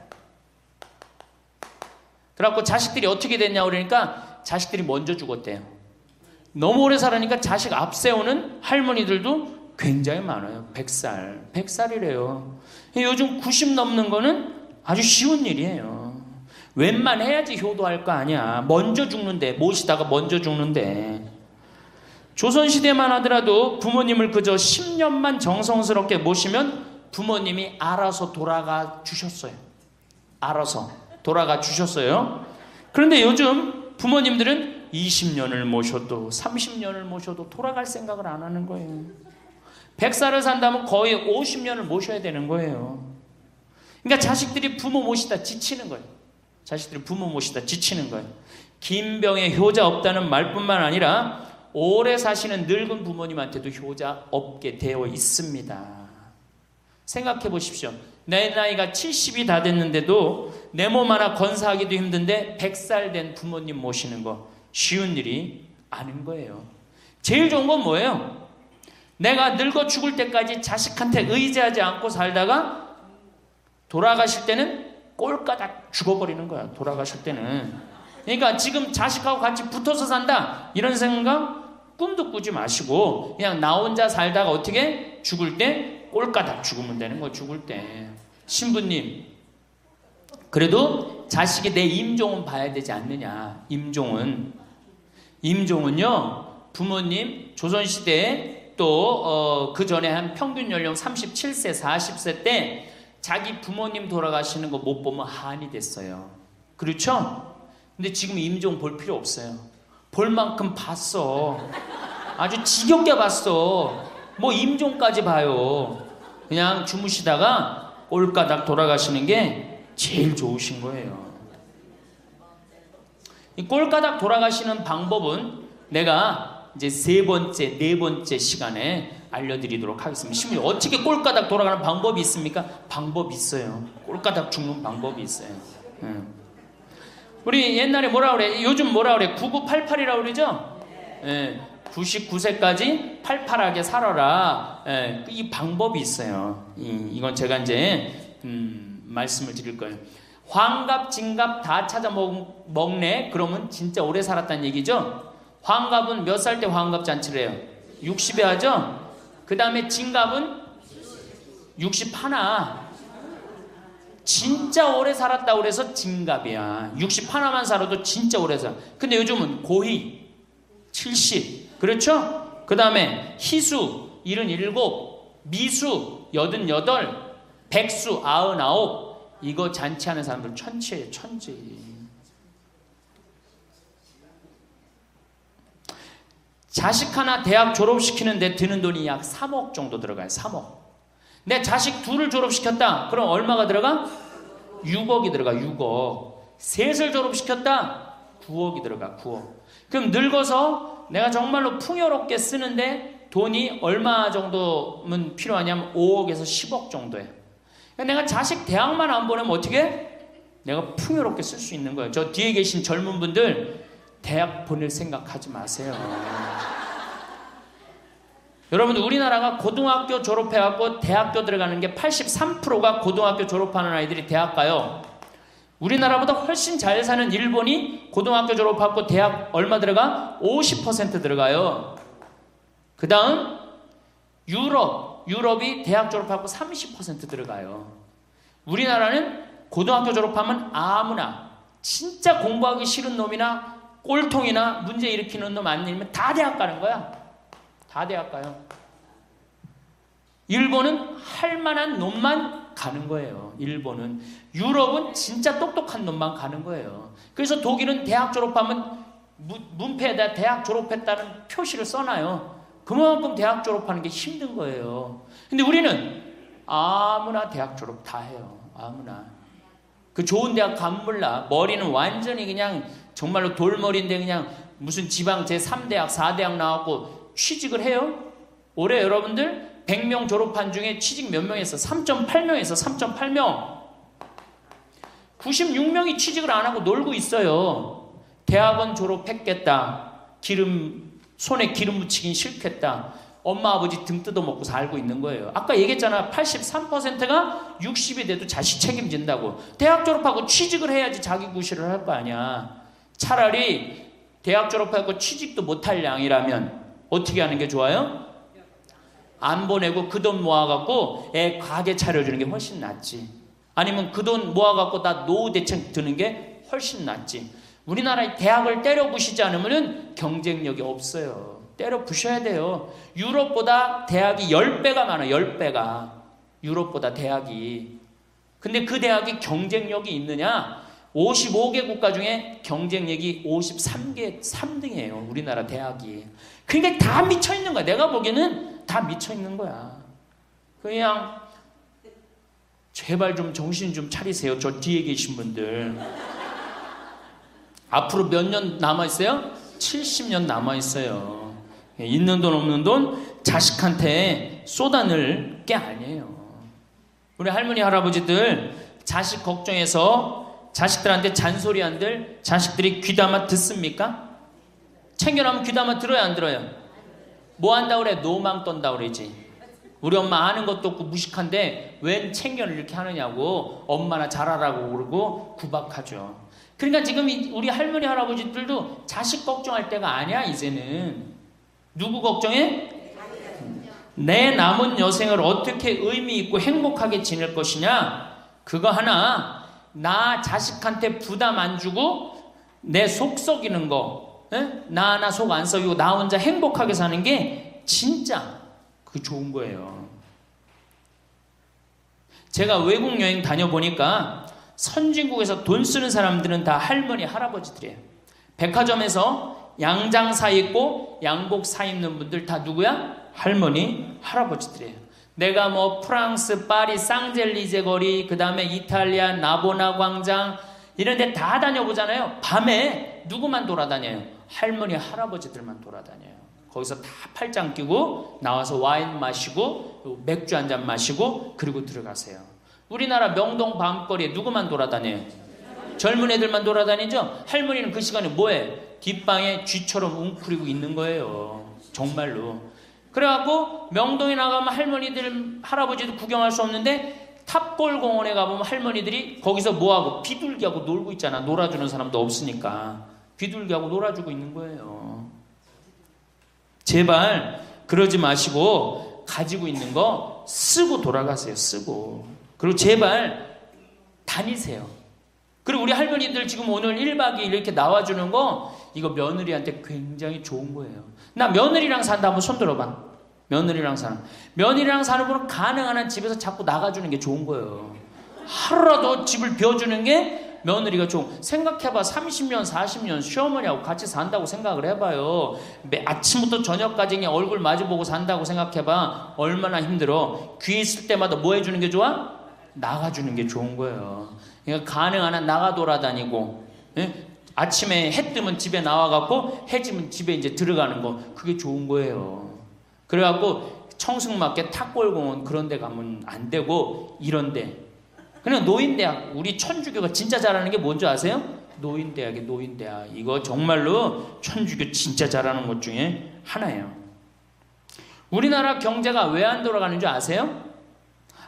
그래갖고 자식들이 어떻게 됐냐고 그러니까 자식들이 먼저 죽었대요. 너무 오래 살으니까 자식 앞세우는 할머니들도 굉장히 많아요. 100살. 100살이래요. 요즘 90 넘는 거는 아주 쉬운 일이에요. 웬만해야지 효도할 거 아니야. 먼저 죽는데, 모시다가 먼저 죽는데. 조선시대만 하더라도 부모님을 그저 10년만 정성스럽게 모시면 부모님이 알아서 돌아가 주셨어요. 알아서 돌아가 주셨어요. 그런데 요즘 부모님들은 20년을 모셔도 30년을 모셔도 돌아갈 생각을 안 하는 거예요. 100살을 산다면 거의 50년을 모셔야 되는 거예요. 그러니까 자식들이 부모 모시다 지치는 거예요. 자식들이 부모 모시다 지치는 거예요. 김병에 효자 없다는 말뿐만 아니라 오래 사시는 늙은 부모님한테도 효자 없게 되어 있습니다. 생각해 보십시오. 내 나이가 70이 다 됐는데도 내 몸 하나 건사하기도 힘든데 100살 된 부모님 모시는 거 쉬운 일이 아닌 거예요. 제일 좋은 건 뭐예요? 내가 늙어 죽을 때까지 자식한테 의지하지 않고 살다가 돌아가실 때는 꼴까닥 죽어버리는 거야. 돌아가실 때는. 그러니까 지금 자식하고 같이 붙어서 산다 이런 생각 꿈도 꾸지 마시고 그냥 나 혼자 살다가 어떻게 죽을 때 꼴까닥 죽으면 되는 거야. 죽을 때. 신부님 그래도 자식이 내 임종은 봐야 되지 않느냐. 임종은요 부모님 조선시대에 또 그 전에 한 평균 연령 37세 40세 때 자기 부모님 돌아가시는 거 못 보면 한이 됐어요. 그렇죠? 근데 지금 임종 볼 필요 없어요. 볼 만큼 봤어. 아주 지겹게 봤어. 뭐 임종까지 봐요. 그냥 주무시다가 꼴까닥 돌아가시는 게 제일 좋으신 거예요. 이 꼴까닥 돌아가시는 방법은 내가 이제 네 번째 시간에 알려드리도록 하겠습니다. 신부님 어떻게 꼴까닥 돌아가는 방법이 있습니까? 방법이 있어요. 꼴까닥 죽는 방법이 있어요. 우리 옛날에 뭐라 그래? 요즘 뭐라 그래? 9988이라고 그러죠? 99세까지 팔팔하게 살아라. 이 방법이 있어요. 이건 제가 이제 말씀을 드릴 거예요. 환갑, 진갑 다 찾아 먹네. 그러면 진짜 오래 살았다는 얘기죠. 환갑은 몇 살 때 환갑 잔치를 해요? 60에 하죠? 그 다음에 진갑은 61. 진짜 오래 살았다고 그래서 진갑이야. 61만 살아도 진짜 오래 살아. 근데 요즘은 고희 70. 그렇죠? 그 다음에 희수 77, 미수 88, 백수 99. 이거 잔치하는 사람들 천치예요. 천지. 자식 하나 대학 졸업시키는데 드는 돈이 약 3억 정도 들어가요. 3억. 내 자식 둘을 졸업시켰다. 그럼 얼마가 들어가? 6억이 들어가. 6억. 셋을 졸업시켰다. 9억이 들어가. 9억. 그럼 늙어서 내가 정말로 풍요롭게 쓰는데 돈이 얼마 정도면 필요하냐면 5억에서 10억 정도예요. 내가 자식 대학만 안 보내면 어떻게? 내가 풍요롭게 쓸 수 있는 거예요. 저 뒤에 계신 젊은 분들 대학 보낼 생각하지 마세요. 여러분 우리나라가 고등학교 졸업해갖고 대학교 들어가는 게 83%가 고등학교 졸업하는 아이들이 대학 가요. 우리나라보다 훨씬 잘 사는 일본이 고등학교 졸업하고 대학 얼마 들어가? 50% 들어가요. 그 다음 유럽이 대학 졸업하고 30% 들어가요. 우리나라는 고등학교 졸업하면 아무나 진짜 공부하기 싫은 놈이나 꼴통이나 문제 일으키는 놈 아니면 다 대학 가는 거야. 다 대학 가요. 일본은 할 만한 놈만 가는 거예요. 일본은. 유럽은 진짜 똑똑한 놈만 가는 거예요. 그래서 독일은 대학 졸업하면 문패에다 대학 졸업했다는 표시를 써놔요. 그만큼 대학 졸업하는 게 힘든 거예요. 근데 우리는 아무나 대학 졸업 다 해요. 아무나. 그 좋은 대학 가면 몰라. 머리는 완전히 그냥 정말로 돌머리인데 그냥 무슨 지방 제3대학, 4대학 나왔고 취직을 해요? 올해 여러분들 100명 졸업한 중에 취직 몇 명 했어? 3.8명에서 3.8명. 96명이 취직을 안 하고 놀고 있어요. 대학원 졸업했겠다. 손에 기름 묻히긴 싫겠다. 엄마 아버지 등 뜯어먹고 살고 있는 거예요. 아까 얘기했잖아. 83%가 60이 돼도 자식 책임진다고. 대학 졸업하고 취직을 해야지 자기 구실을 할 거 아니야. 차라리 대학 졸업하고 취직도 못할 양이라면 어떻게 하는 게 좋아요? 안 보내고 그 돈 모아갖고 애 가게 차려주는 게 훨씬 낫지. 아니면 그 돈 모아갖고 나 노후 대책 드는 게 훨씬 낫지. 우리나라의 대학을 때려 부시지 않으면 경쟁력이 없어요. 때려 부셔야 돼요. 유럽보다 대학이 10배가 많아요. 10배가. 유럽보다 대학이. 근데 그 대학이 경쟁력이 있느냐? 55개 국가 중에 경쟁력이 53개 3등이에요. 우리나라 대학이. 그러니까 다 미쳐있는 거야. 내가 보기에는 다 미쳐있는 거야. 그냥 제발 좀 정신 좀 차리세요. 저 뒤에 계신 분들. 앞으로 몇 년 남아있어요? 70년 남아있어요. 있는 돈 없는 돈 자식한테 쏟아낼 게 아니에요. 우리 할머니 할아버지들 자식 걱정해서 자식들한테 잔소리한들 자식들이 귀담아 듣습니까? 챙겨놓으면 귀담아 들어야 안 들어요? 뭐 한다고 그래? 노망 떤다고 그러지. 우리 엄마 아는 것도 없고 무식한데 웬 챙겨를 이렇게 하느냐고 엄마나 잘하라고 그러고 구박하죠. 그러니까 지금 우리 할머니 할아버지들도 자식 걱정할 때가 아니야. 이제는 누구 걱정해? 내 남은 여생을 어떻게 의미 있고 행복하게 지낼 것이냐? 그거 하나. 나 자식한테 부담 안 주고 내 속 썩이는 거, 나 하나 속 안 썩이고 나 혼자 행복하게 사는 게 진짜 그 좋은 거예요. 제가 외국 여행 다녀보니까 선진국에서 돈 쓰는 사람들은 다 할머니 할아버지들이에요. 백화점에서 양장 사 입고 양복 사 입는 분들 다 누구야? 할머니 할아버지들이에요. 내가 뭐 프랑스 파리 쌍젤리제 거리, 그 다음에 이탈리아 나보나 광장 이런 데 다 다녀보잖아요. 밤에 누구만 돌아다녀요? 할머니 할아버지들만 돌아다녀요. 거기서 다 팔짱 끼고 나와서 와인 마시고 맥주 한 잔 마시고 그리고 들어가세요. 우리나라 명동 밤거리에 누구만 돌아다녀요? 젊은 애들만 돌아다니죠? 할머니는 그 시간에 뭐해? 뒷방에 쥐처럼 웅크리고 있는 거예요. 정말로. 그래갖고 명동에 나가면 할머니들 할아버지도 구경할 수 없는데 탑골 공원에 가보면 할머니들이 거기서 뭐하고 비둘기하고 놀고 있잖아. 놀아주는 사람도 없으니까 비둘기하고 놀아주고 있는 거예요. 제발 그러지 마시고 가지고 있는 거 쓰고 돌아가세요. 쓰고. 그리고 제발 다니세요. 그리고 우리 할머니들 지금 오늘 1박 2일 이렇게 나와주는 거 이거 며느리한테 굉장히 좋은 거예요. 나 며느리랑 산다 한번 손 들어봐. 며느리랑 사는. 며느리랑 사는 분은 가능한 한 집에서 자꾸 나가주는 게 좋은 거예요. 하루라도 집을 비워주는 게 며느리가 좋은. 생각해봐. 30년 40년 시어머니하고 같이 산다고 생각을 해봐요. 아침부터 저녁까지 그냥 얼굴 마주보고 산다고 생각해봐. 얼마나 힘들어. 귀 있을 때마다 뭐 해주는 게 좋아? 나가주는 게 좋은 거예요. 그러니까 가능한 한 나가 돌아다니고, 예? 아침에 해 뜨면 집에 나와갖고 해 지면 집에 이제 들어가는 거, 그게 좋은 거예요. 그래갖고 청승맞게 탑골공원 그런 데 가면 안 되고 이런 데. 그냥 노인대학, 우리 천주교가 진짜 잘하는 게 뭔지 아세요? 노인대학이에요. 노인대학. 이거 정말로 천주교 진짜 잘하는 것 중에 하나예요. 우리나라 경제가 왜 안 돌아가는 줄 아세요?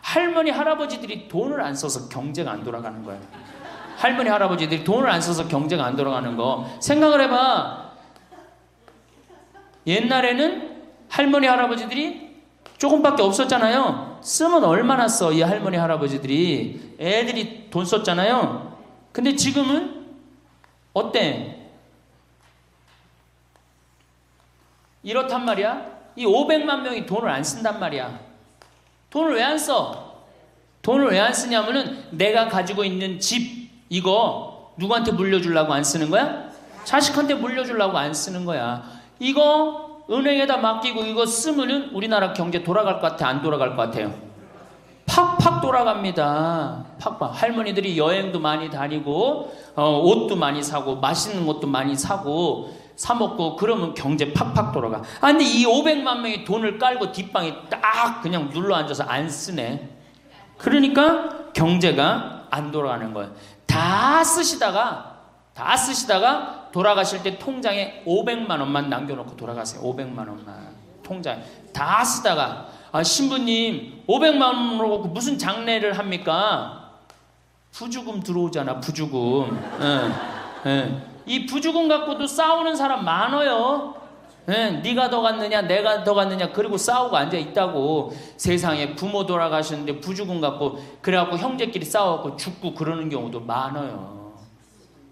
할머니 할아버지들이 돈을 안 써서 경제가 안 돌아가는 거예요. 할머니 할아버지들이 돈을 안 써서 경제가 안 돌아가는 거 생각을 해봐. 옛날에는 할머니 할아버지들이 조금밖에 없었잖아요. 쓰면 얼마나 써, 이 할머니 할아버지들이. 애들이 돈 썼잖아요. 근데 지금은 어때? 이렇단 말이야. 이 500만 명이 돈을 안 쓴단 말이야. 돈을 왜 안 써? 돈을 왜 안 쓰냐면은 내가 가지고 있는 집 이거 누구한테 물려주려고 안 쓰는 거야? 자식한테 물려주려고 안 쓰는 거야. 이거 은행에다 맡기고 이거 쓰면은 우리나라 경제 돌아갈 것 같아? 안 돌아갈 것 같아요? 팍팍 돌아갑니다. 팍팍. 할머니들이 여행도 많이 다니고 옷도 많이 사고 맛있는 것도 많이 사고 사 먹고 그러면 경제 팍팍 돌아가. 아 근데 이 500만 명이 돈을 깔고 뒷방에 딱 그냥 눌러 앉아서 안 쓰네. 그러니까 경제가 안 돌아가는 거예요. 다 쓰시다가 돌아가실 때 통장에 500만 원만 남겨놓고 돌아가세요. 500만 원만 통장에 다 쓰다가 신부님 500만 원으로 무슨 장례를 합니까? 부주금 들어오잖아. 부주금. 이 부주금 갖고도 싸우는 사람 많아요. 네가 더 갔느냐 내가 더 갔느냐 그리고 싸우고 앉아있다고. 세상에 부모 돌아가셨는데 부주금 갖고 그래갖고 형제끼리 싸워갖고 죽고 그러는 경우도 많아요.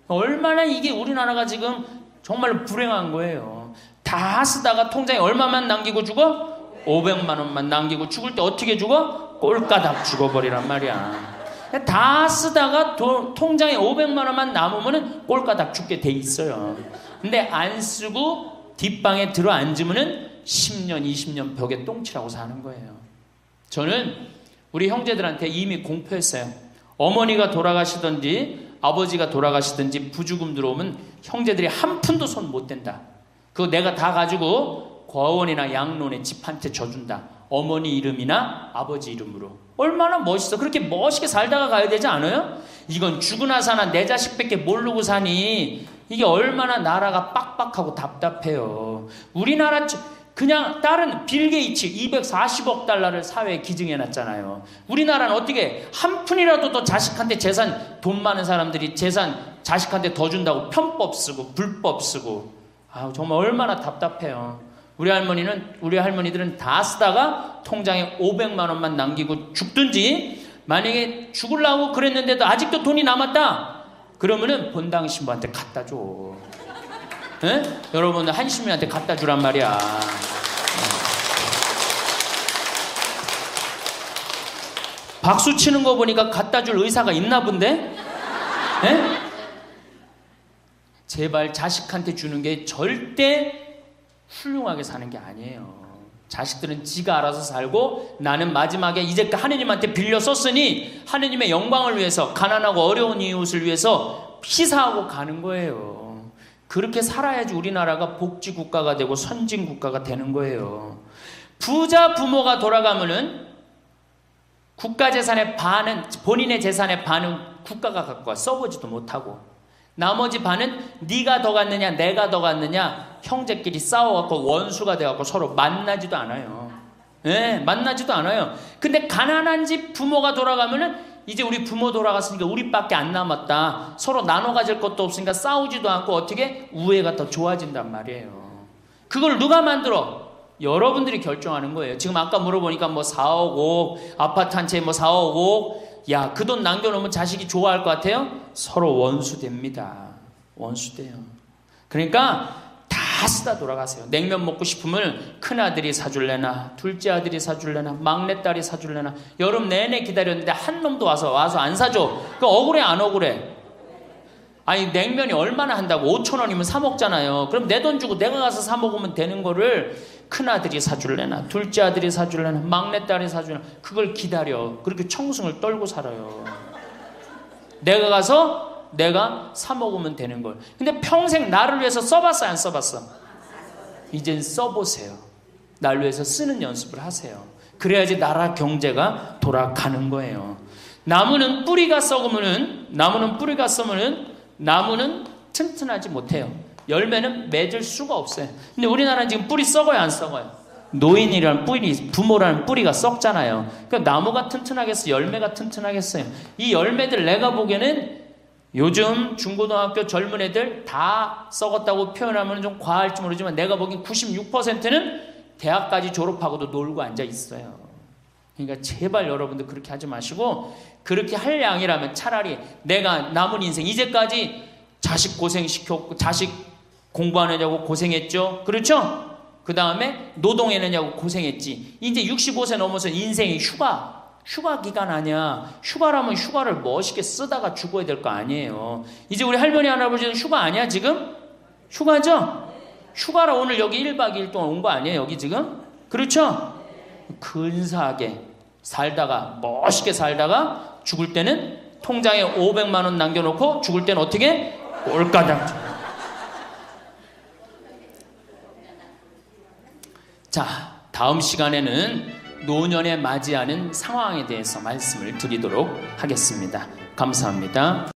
얼마나 이게 우리나라가 지금 정말 불행한 거예요. 다 쓰다가 통장에 얼마만 남기고 죽어? 500만 원만 남기고 죽을 때 어떻게 죽어? 꼴까닥 죽어버리란 말이야. 다 쓰다가 통장에 500만 원만 남으면은 꼴까닥 죽게 돼 있어요. 근데 안 쓰고 뒷방에 들어 앉으면은 10년, 20년 벽에 똥치라고 사는 거예요. 저는 우리 형제들한테 이미 공표했어요. 어머니가 돌아가시든지 아버지가 돌아가시든지 부주금 들어오면 형제들이 한 푼도 손 못 댄다. 그거 내가 다 가지고 과원이나 양론에 집 한 채 줘준다. 어머니 이름이나 아버지 이름으로. 얼마나 멋있어. 그렇게 멋있게 살다가 가야 되지 않아요? 이건 죽으나 사나 내 자식밖에 모르고 사니 이게 얼마나 나라가 빡빡하고 답답해요. 우리나라 그냥 다른 빌 게이츠 240억 달러를 사회에 기증해놨잖아요. 우리나라는 어떻게 한 푼이라도 더 자식한테 재산, 돈 많은 사람들이 재산 자식한테 더 준다고 편법 쓰고 불법 쓰고. 아, 정말 얼마나 답답해요. 우리 할머니들은 다 쓰다가 통장에 500만 원만 남기고 죽든지, 만약에 죽으려고 그랬는데도 아직도 돈이 남았다 그러면은 본당 신부한테 갖다 줘. 에? 여러분 한시민한테 갖다 주란 말이야. 박수 치는 거 보니까 갖다 줄 의사가 있나 본데? 에? 제발 자식한테 주는 게 절대 훌륭하게 사는 게 아니에요. 자식들은 지가 알아서 살고 나는 마지막에 이제 하느님한테 빌려 썼으니 하느님의 영광을 위해서, 가난하고 어려운 이웃을 위해서 희사하고 가는 거예요. 그렇게 살아야지 우리나라가 복지국가가 되고 선진국가가 되는 거예요. 부자 부모가 돌아가면은 국가재산의 반은, 본인의 재산의 반은 국가가 갖고 와 써보지도 못하고, 나머지 반은 네가 더 갖느냐 내가 더 갖느냐 형제끼리 싸워갖고 원수가 돼갖고 서로 만나지도 않아요. 네, 만나지도 않아요. 근데 가난한 집 부모가 돌아가면은 이제 우리 부모 돌아갔으니까 우리밖에 안 남았다, 서로 나눠 가질 것도 없으니까 싸우지도 않고 어떻게 우애가 더 좋아진단 말이에요. 그걸 누가 만들어? 여러분들이 결정하는 거예요. 지금 아까 물어보니까 뭐 4억 5억 아파트 한 채 뭐 4억 5억, 야, 그 돈 남겨놓으면 자식이 좋아할 것 같아요? 서로 원수됩니다. 원수돼요. 그러니까 다 쓰다 돌아가세요. 냉면 먹고 싶으면 큰아들이 사줄래나 둘째 아들이 사줄래나 막내딸이 사줄래나 여름 내내 기다렸는데 한 놈도 와서 안 사줘. 그 억울해 안 억울해? 아니 냉면이 얼마나 한다고? 5,000원이면 사 먹잖아요. 그럼 내 돈 주고 내가 가서 사 먹으면 되는 거를 큰아들이 사줄래나 둘째 아들이 사줄래나 막내딸이 사줄래나 그걸 기다려. 그렇게 청승을 떨고 살아요. 내가 가서 내가 사 먹으면 되는 걸. 근데 평생 나를 위해서 써봤어 안 써봤어? 이젠 써보세요. 나를 위해서 쓰는 연습을 하세요. 그래야지 나라 경제가 돌아가는 거예요. 나무는 뿌리가 썩으면은, 나무는 튼튼하지 못해요. 열매는 맺을 수가 없어요. 근데 우리나라는 지금 뿌리 썩어요 안 썩어요? 노인이라는 뿌리, 부모라는 뿌리가 썩잖아요. 그러니까 나무가 튼튼하겠어요? 열매가 튼튼하겠어요? 이 열매들 내가 보기에는 요즘 중고등학교 젊은 애들 다 썩었다고 표현하면 좀 과할지 모르지만 내가 보기엔 96%는 대학까지 졸업하고도 놀고 앉아 있어요. 그러니까 제발 여러분들 그렇게 하지 마시고, 그렇게 할 양이라면 차라리 내가 남은 인생, 이제까지 자식 고생시켰고 자식 공부하느냐고 고생했죠. 그렇죠? 그 다음에 노동해내냐고 고생했지. 이제 65세 넘어서 인생이 휴가 기간 아니야. 휴가라면 휴가를 멋있게 쓰다가 죽어야 될 거 아니에요. 이제 우리 할머니 할아버지는 휴가 아니야 지금? 휴가죠? 휴가라 오늘 여기 1박 2일 동안 온 거 아니에요 여기 지금? 그렇죠? 근사하게 살다가, 멋있게 살다가 죽을 때는 통장에 500만 원 남겨놓고 죽을 때는 어떻게? 꼴까닥. 자, 다음 시간에는 노년에 맞이하는 상황에 대해서 말씀을 드리도록 하겠습니다. 감사합니다.